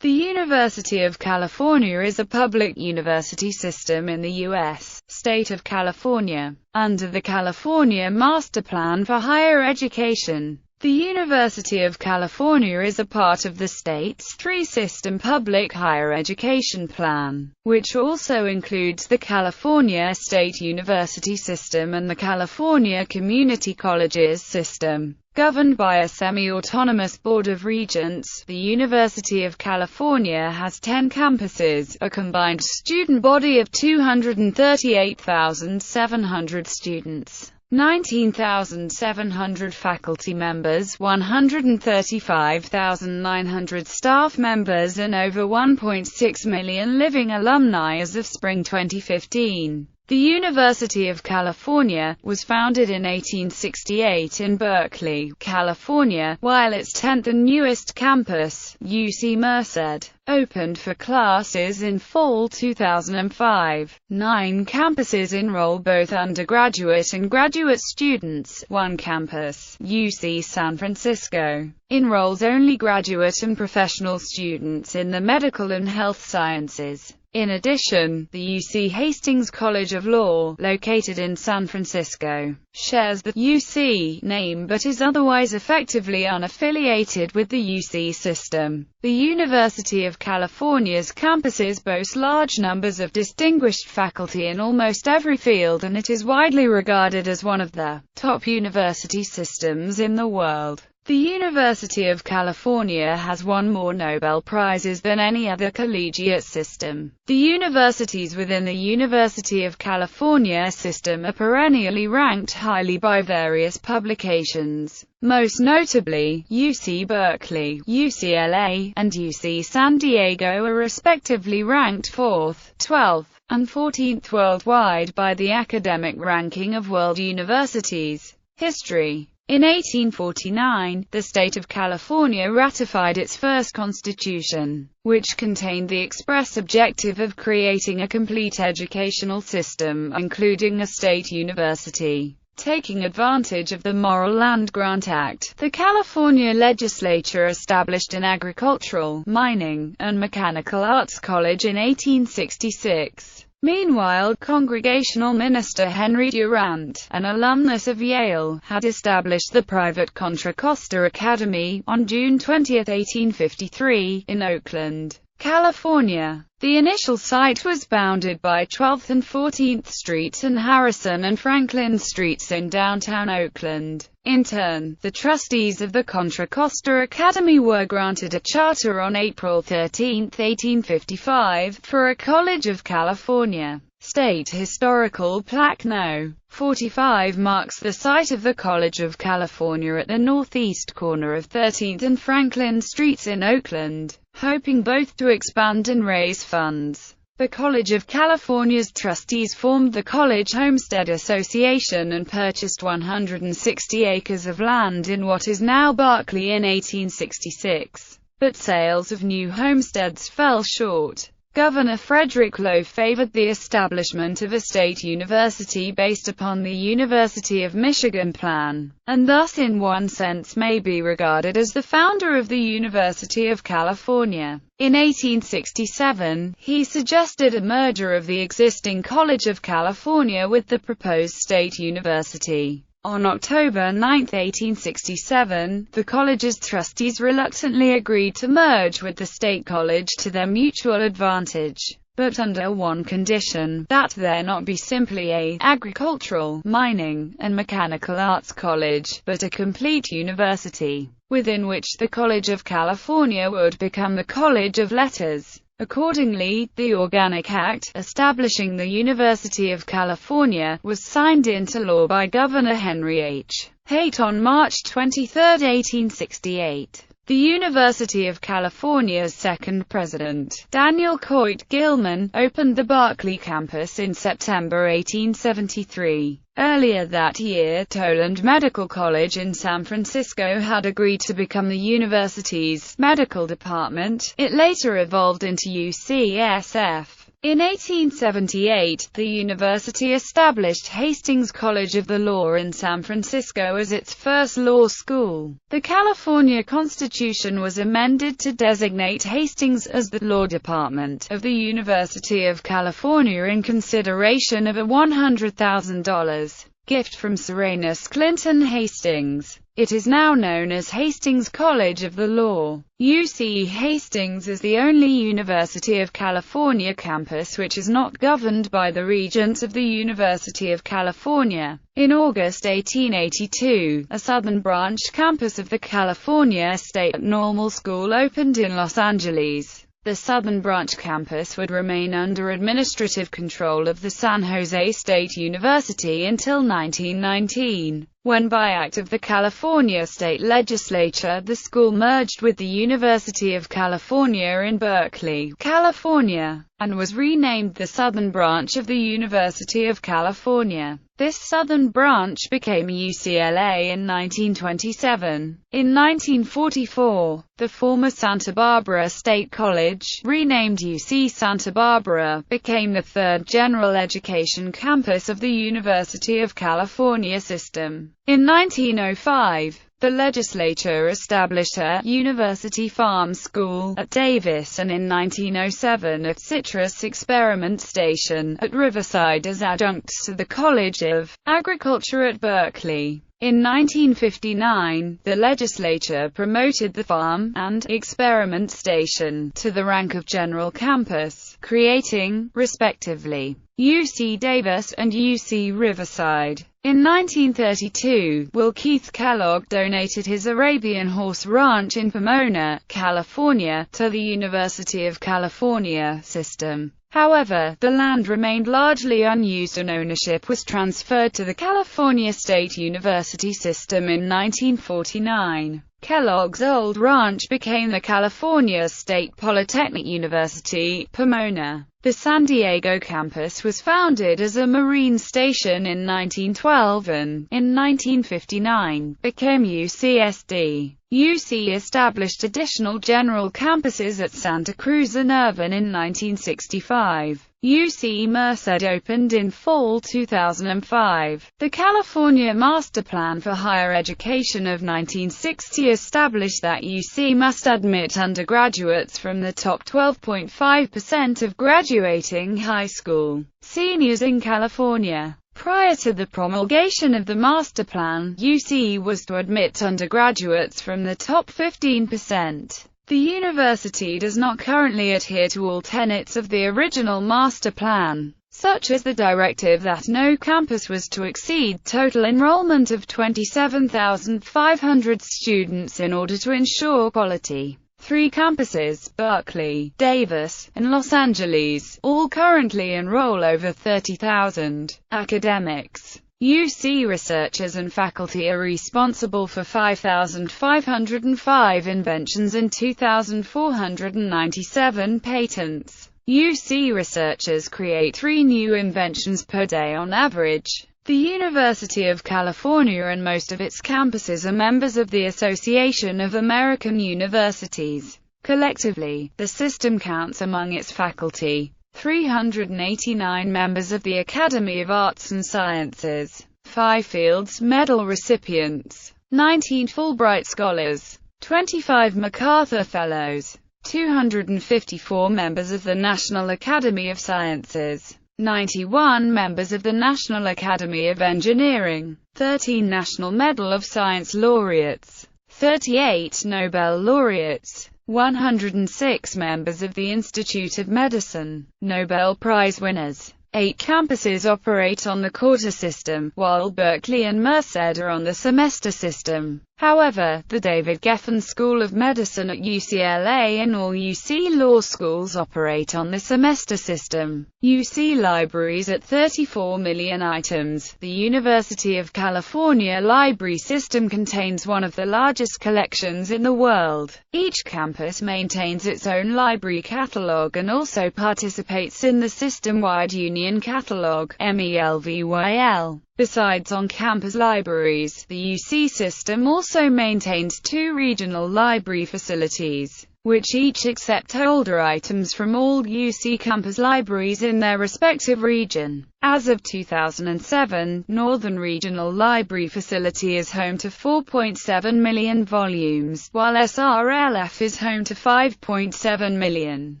The University of California is a public university system in the U.S. state of California, under the California Master Plan for Higher Education. The University of California is a part of the state's three-system public higher education plan, which also includes the California State University System and the California Community Colleges System. Governed by a semi-autonomous Board of Regents, the University of California has 10 campuses, a combined student body of 238,700 students, 19,700 faculty members, 135,900 staff members and over 1.6 million living alumni as of spring 2015. The University of California was founded in 1868 in Berkeley, California, while its 10th and newest campus, UC Merced, opened for classes in fall 2005. 9 campuses enroll both undergraduate and graduate students. One campus, UC San Francisco, enrolls only graduate and professional students in the medical and health sciences. In addition, the UC Hastings College of Law, located in San Francisco, shares the UC name but is otherwise effectively unaffiliated with the UC system. The University of California's campuses boast large numbers of distinguished faculty in almost every field, and it is widely regarded as one of the top university systems in the world. The University of California has won more Nobel Prizes than any other collegiate system. The universities within the University of California system are perennially ranked highly by various publications. Most notably, UC Berkeley, UCLA, and UC San Diego are respectively ranked 4th, 12th, and 14th worldwide by the Academic Ranking of World Universities. History. In 1849, the state of California ratified its first constitution, which contained the express objective of creating a complete educational system, including a state university. Taking advantage of the Morrill Land Grant Act, the California legislature established an agricultural, mining, and mechanical arts college in 1866. Meanwhile, Congregational minister Henry Durant, an alumnus of Yale, had established the private Contra Costa Academy, on June 20, 1853, in Oakland, California. The initial site was bounded by 12th and 14th Streets and Harrison and Franklin Streets in downtown Oakland. In turn, the trustees of the Contra Costa Academy were granted a charter on April 13, 1855, for a College of California. State Historical Plaque No. 45 marks the site of the College of California at the northeast corner of 13th and Franklin Streets in Oakland, hoping both to expand and raise funds. The College of California's trustees formed the College Homestead Association and purchased 160 acres of land in what is now Berkeley in 1866. But sales of new homesteads fell short. Governor Frederick Lowe favored the establishment of a state university based upon the University of Michigan plan, and thus in one sense may be regarded as the founder of the University of California. In 1867, he suggested a merger of the existing College of California with the proposed state university. On October 9, 1867, the college's trustees reluctantly agreed to merge with the state college to their mutual advantage, but under one condition, that there not be simply a agricultural, mining, and mechanical arts college, but a complete university, within which the College of California would become the College of Letters. Accordingly, the Organic Act, establishing the University of California, was signed into law by Governor Henry H. Haight on March 23, 1868. The University of California's second president, Daniel Coit Gilman, opened the Berkeley campus in September 1873. Earlier that year, Toland Medical College in San Francisco had agreed to become the university's medical department. It later evolved into UCSF. In 1878, the university established Hastings College of the Law in San Francisco as its first law school. The California Constitution was amended to designate Hastings as the law department of the University of California in consideration of a $100,000 gift from Sir Ernest Clinton Hastings. It is now known as Hastings College of the Law. UC Hastings is the only University of California campus which is not governed by the Regents of the University of California. In August 1882, a southern branch campus of the California State Normal School opened in Los Angeles. The Southern Branch campus would remain under administrative control of the San Jose State University until 1919, when by act of the California State Legislature the school merged with the University of California in Berkeley, California, and was renamed the Southern Branch of the University of California. This southern branch became UCLA in 1927. In 1944, the former Santa Barbara State College, renamed UC Santa Barbara, became the third general education campus of the University of California system. In 1905, the legislature established a University Farm School at Davis and in 1907 a Citrus Experiment Station at Riverside as adjuncts to the College of Agriculture at Berkeley. In 1959, the legislature promoted the Farm and Experiment Station to the rank of General Campus, creating, respectively, UC Davis and UC Riverside. In 1932, Will Keith Kellogg donated his Arabian Horse Ranch in Pomona, California, to the University of California system. However, the land remained largely unused and ownership was transferred to the California State University system in 1949. Kellogg's old ranch became the California State Polytechnic University, Pomona. The San Diego campus was founded as a Marine station in 1912 and, in 1959, became UCSD. UC established additional general campuses at Santa Cruz and Irvine in 1965. UC Merced opened in fall 2005. The California Master Plan for Higher Education of 1960 established that UC must admit undergraduates from the top 12.5% of graduating high school seniors in California. Prior to the promulgation of the master plan, UC was to admit undergraduates from the top 15%. The university does not currently adhere to all tenets of the original master plan, such as the directive that no campus was to exceed total enrollment of 27,500 students in order to ensure quality. 3 campuses, Berkeley, Davis, and Los Angeles, all currently enroll over 30,000 academics. UC researchers and faculty are responsible for 5,505 inventions and 2,497 patents. UC researchers create 3 new inventions per day on average. The University of California and most of its campuses are members of the Association of American Universities. Collectively, the system counts among its faculty 389 members of the Academy of Arts and Sciences, 5 Fields Medal recipients, 19 Fulbright Scholars, 25 MacArthur Fellows, 254 members of the National Academy of Sciences, 91 members of the National Academy of Engineering, 13 National Medal of Science laureates, 38 Nobel laureates, 106 members of the Institute of Medicine, Nobel Prize winners. 8 campuses operate on the quarter system, while Berkeley and Merced are on the semester system. However, the David Geffen School of Medicine at UCLA and all UC law schools operate on the semester system. UC libraries at 34 million items. The University of California library system contains one of the largest collections in the world. Each campus maintains its own library catalog and also participates in the system-wide Union Catalog, MELVYL. Besides on-campus libraries, the UC system also maintains 2 regional library facilities, which each accept older items from all UC campus libraries in their respective region. As of 2007, Northern Regional Library Facility is home to 4.7 million volumes, while SRLF is home to 5.7 million.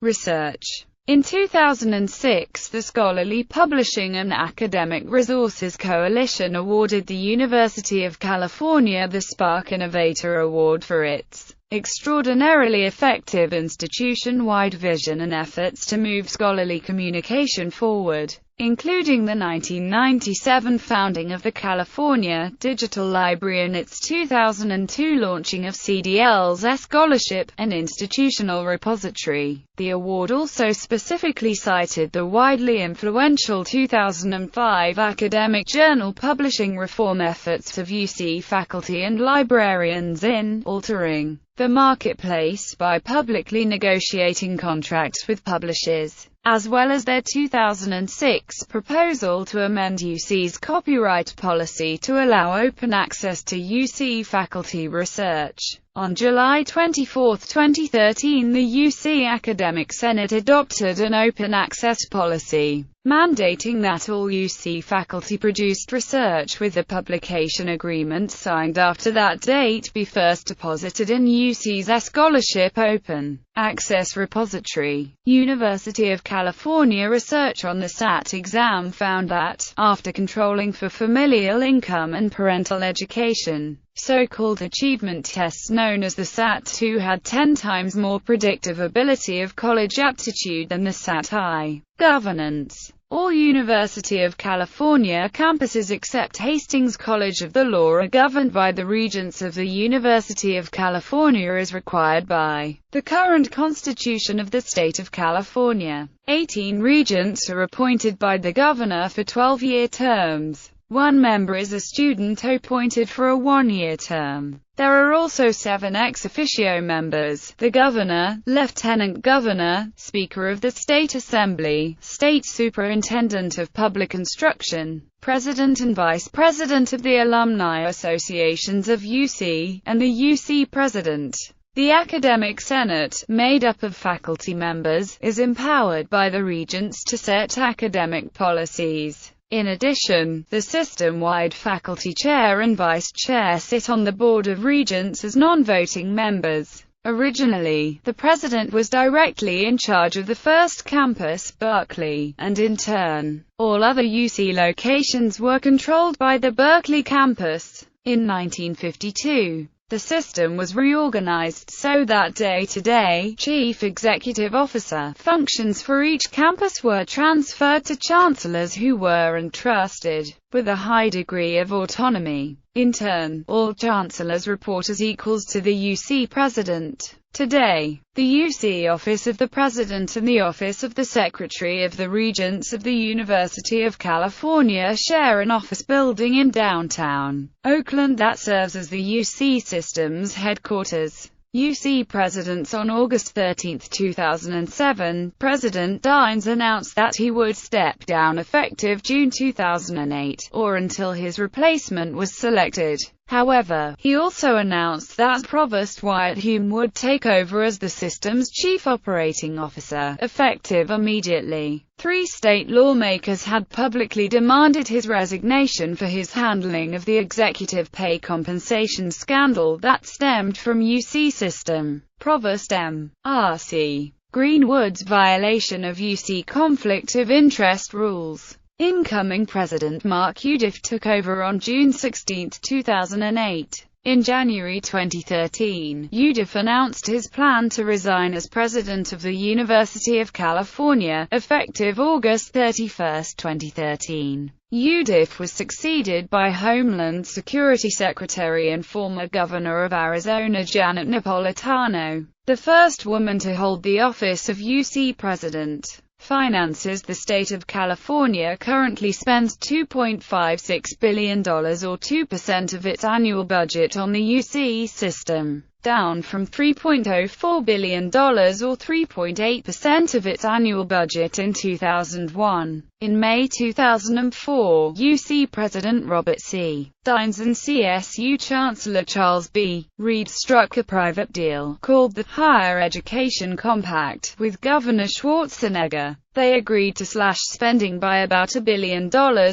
Research. In 2006, the Scholarly Publishing and Academic Resources Coalition awarded the University of California the Spark Innovator Award for its extraordinarily effective institution-wide vision and efforts to move scholarly communication forward, including the 1997 founding of the California Digital Library and its 2002 launching of CDL's Scholarship, an institutional repository. The award also specifically cited the widely influential 2005 academic journal publishing reform efforts of UC faculty and librarians in altering the marketplace by publicly negotiating contracts with publishers, as well as their 2006 proposal to amend UC's copyright policy to allow open access to UC faculty research. On July 24, 2013, the UC Academic Senate adopted an open access policy, mandating that all UC faculty-produced research with a publication agreement signed after that date be first deposited in UC's Scholarship Open Access Repository. University of California research on the SAT exam found that, after controlling for familial income and parental education, so-called achievement tests known as the SAT-2 had 10 times more predictive ability of college aptitude than the SAT-I. Governance. All University of California campuses except Hastings College of the Law are governed by the Regents of the University of California as required by the current Constitution of the State of California. 18 regents are appointed by the governor for 12-year terms. One member is a student appointed for a one-year term. There are also 7 ex officio members: the governor, lieutenant governor, speaker of the state assembly, state superintendent of public instruction, president and vice president of the alumni associations of UC, and the UC president. The Academic Senate, made up of faculty members, is empowered by the regents to set academic policies. In addition, the system-wide faculty chair and vice chair sit on the Board of Regents as non-voting members. Originally, the president was directly in charge of the first campus, Berkeley, and in turn, all other UC locations were controlled by the Berkeley campus. In 1952, the system was reorganized so that day-to-day, chief executive officer functions for each campus were transferred to chancellors who were entrusted with a high degree of autonomy. In turn, all chancellors report as equals to the UC president. Today, the UC Office of the President and the Office of the Secretary of the Regents of the University of California share an office building in downtown Oakland that serves as the UC system's headquarters. UC Presidents. On August 13, 2007, President Dines announced that he would step down effective June 2008, or until his replacement was selected. However, he also announced that Provost Wyatt Hume would take over as the system's chief operating officer, effective immediately. 3 state lawmakers had publicly demanded his resignation for his handling of the executive pay compensation scandal that stemmed from UC system. Provost M.R.C. Greenwood's violation of UC conflict of interest rules. Incoming President Mark Udiff took over on June 16, 2008. In January 2013, Udiff announced his plan to resign as president of the University of California, effective August 31, 2013. Udiff was succeeded by Homeland Security Secretary and former Governor of Arizona Janet Napolitano, the first woman to hold the office of UC President. Finances. The state of California currently spends $2.56 billion or 2% of its annual budget on the UC system. down from $3.04 billion or 3.8% of its annual budget in 2001. In May 2004, UC President Robert C. Dines and CSU Chancellor Charles B. Reed struck a private deal, called the Higher Education Compact, with Governor Schwarzenegger. They agreed to slash spending by about $1 billion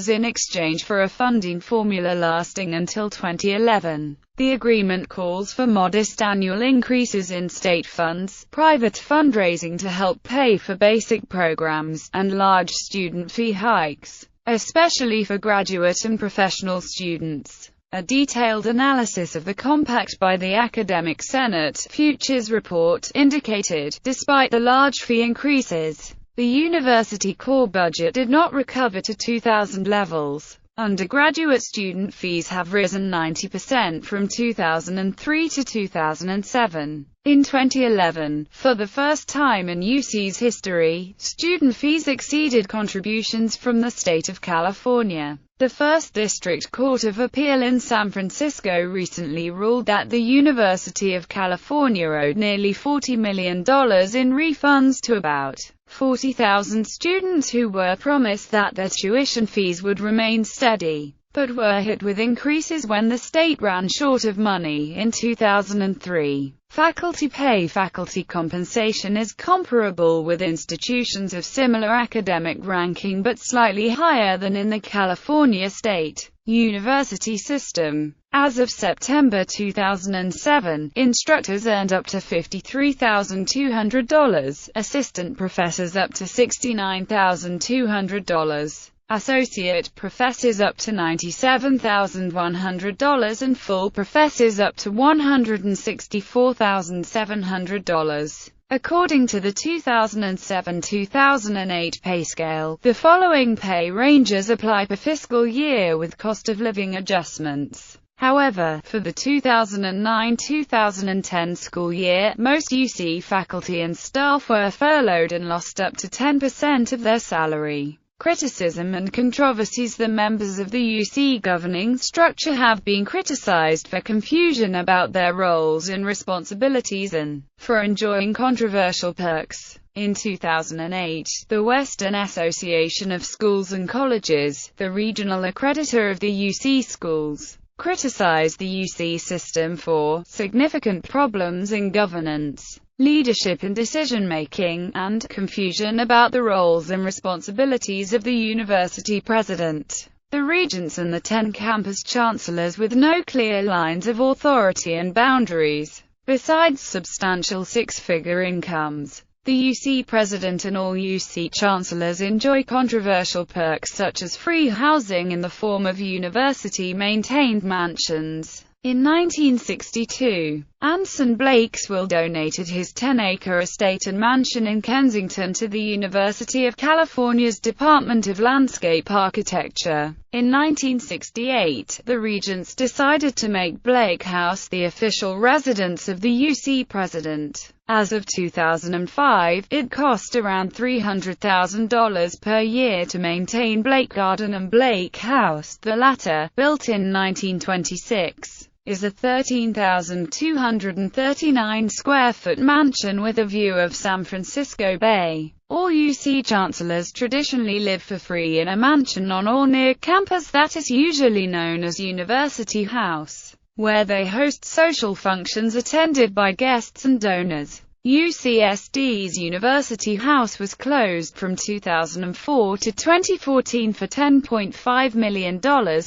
in exchange for a funding formula lasting until 2011. The agreement calls for modest annual increases in state funds, private fundraising to help pay for basic programs, and large student fee hikes, especially for graduate and professional students. A detailed analysis of the compact by the Academic Senate Futures report indicated, despite the large fee increases, the university core budget did not recover to 2000 levels. Undergraduate student fees have risen 90% from 2003 to 2007. In 2011, for the first time in UC's history, student fees exceeded contributions from the state of California. The First District Court of Appeal in San Francisco recently ruled that the University of California owed nearly $40 million in refunds to about 40,000 students who were promised that their tuition fees would remain steady, but were hit with increases when the state ran short of money in 2003. Faculty pay. Faculty compensation is comparable with institutions of similar academic ranking but slightly higher than in the California state university system. As of September 2007, instructors earned up to $53,200, assistant professors up to $69,200, associate professors up to $97,100 and full professors up to $164,700. According to the 2007-2008 pay scale, the following pay ranges apply per fiscal year with cost of living adjustments. However, for the 2009-2010 school year, most UC faculty and staff were furloughed and lost up to 10% of their salary. Criticism and controversies. The members of the UC governing structure have been criticized for confusion about their roles and responsibilities and for enjoying controversial perks. In 2008, the Western Association of Schools and Colleges, the regional accreditor of the UC schools, criticized the UC system for significant problems in governance, leadership and decision-making, and confusion about the roles and responsibilities of the university president, the regents and the 10 campus chancellors with no clear lines of authority and boundaries. Besides substantial six-figure incomes, the UC president and all UC chancellors enjoy controversial perks such as free housing in the form of university-maintained mansions. In 1962, Anson Blakeswill donated his 10-acre estate and mansion in Kensington to the University of California's Department of Landscape Architecture. In 1968, the regents decided to make Blake House the official residence of the UC president. As of 2005, it cost around $300,000 per year to maintain Blake Garden and Blake House, the latter, built in 1926. Is a 13,239 square foot mansion with a view of San Francisco Bay. All UC chancellors traditionally live for free in a mansion on or near campus that is usually known as University House, where they host social functions attended by guests and donors. UCSD's University House was closed from 2004 to 2014 for $10.5 million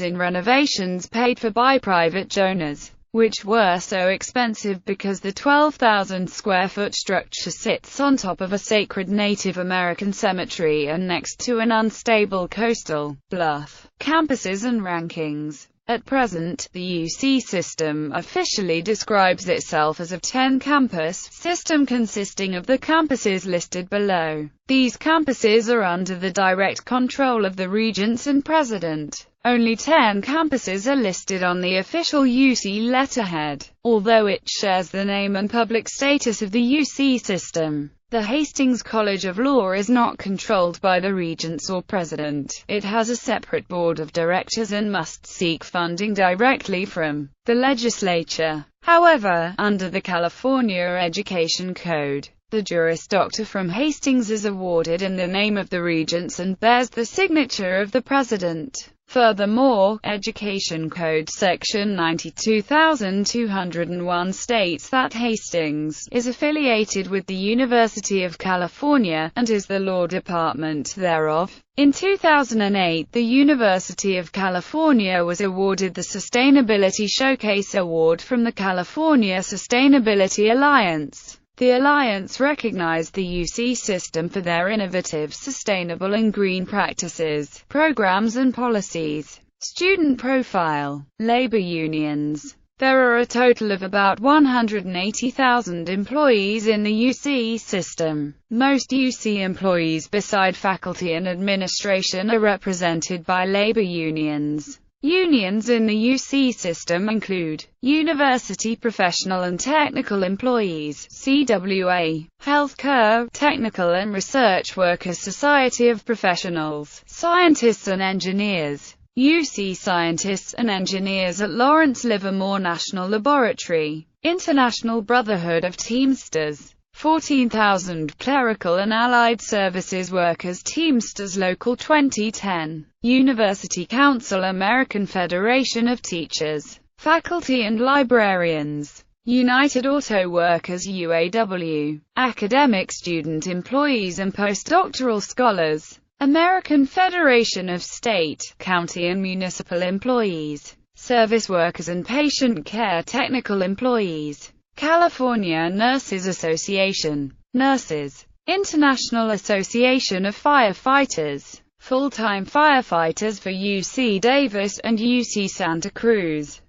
in renovations paid for by private donors, which were so expensive because the 12,000 square foot structure sits on top of a sacred Native American cemetery and next to an unstable coastal bluff. Campuses and rankings. At present, the UC system officially describes itself as a 10-campus system consisting of the campuses listed below. These campuses are under the direct control of the regents and president. Only 10 campuses are listed on the official UC letterhead, although it shares the name and public status of the UC system. The Hastings College of Law is not controlled by the regents or president. It has a separate board of directors and must seek funding directly from the legislature. However, under the California Education Code, the Juris Doctor from Hastings is awarded in the name of the regents and bears the signature of the president. Furthermore, Education Code Section 92,201 states that Hastings is affiliated with the University of California, and is the law department thereof. In 2008, the University of California was awarded the Sustainability Showcase Award from the California Sustainability Alliance. The Alliance recognized the UC system for their innovative, sustainable and green practices, programs and policies. Student profile. Labor unions. There are a total of about 180,000 employees in the UC system. Most UC employees beside faculty and administration are represented by labor unions. Unions in the UC system include University Professional and Technical Employees (CWA), Healthcare, Technical and Research Workers Society of Professionals, Scientists and Engineers, UC Scientists and Engineers at Lawrence Livermore National Laboratory, International Brotherhood of Teamsters, 14,000 Clerical and Allied Services Workers Teamsters Local 2010, University Council American Federation of Teachers, Faculty and Librarians, United Auto Workers UAW, Academic Student Employees and Postdoctoral Scholars, American Federation of State, County and Municipal Employees, Service Workers and Patient Care Technical Employees, California Nurses Association, Nurses, International Association of Firefighters, Full-time Firefighters for UC Davis and UC Santa Cruz,